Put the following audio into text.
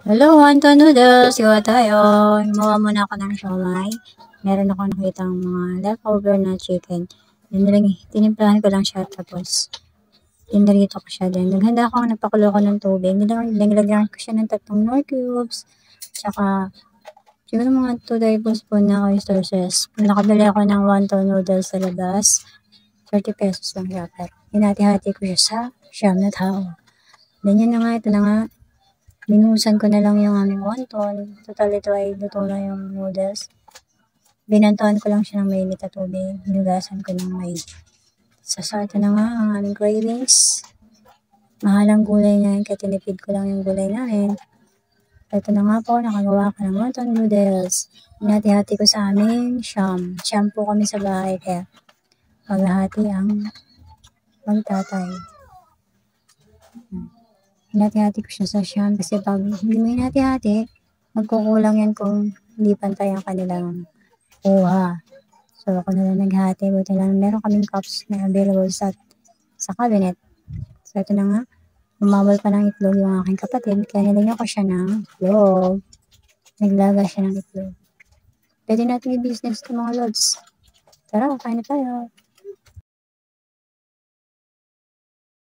Hello, Anton Noodles. Gawa tayo. Gumawa muna ako ng siomai. Meron ako nakitang mga leftover na chicken. Tinimplahan ko lang siya tapos tinarito ko siya din. Naghanda ako, napakulo ko ng tubig. Nilagyan ko siya ng 3 Knorr cubes. Tsaka siguro mga 2 tablespoon na oyster sauce. Nakabili ako ng wonton noodles sa labas. 30 pesos lang siya. Pero hinati-hati ko siya sa siyam na tao. Ganyan na nga, ito na nga. Binuhusan ko na lang yung aming wonton. Total ito ay luto na yung noodles. Binantuan ko lang siya ng mainit na tubig. Hinugasan ko ng maigi. Ito na nga ang aming cravings. Mahalang gulay na yun, kaya tinipid ko lang yung gulay namin. Ito na nga po, nakagawa ko ng wonton noodles. Hinati-hati ko sa aming siyam. Siyam po kami sa bahay, kaya maghahati ang magtatay. Hinati-hati ko siya sa siyam kasi pag hindi mo hinati-hati, magkukulang yan kung hindi pantay ang kanilang kuha. So, ako na lang naghati. Buti lang meron kaming cups na available sa cabinet. So, ito na nga. Umawal pa ng itlog yung aking kapatid. Kaya nilagyan ko siya ng itlog. Naglaga siya ng itlog. Pwede natin i-business ito mga lods. Tara, kain na tayo.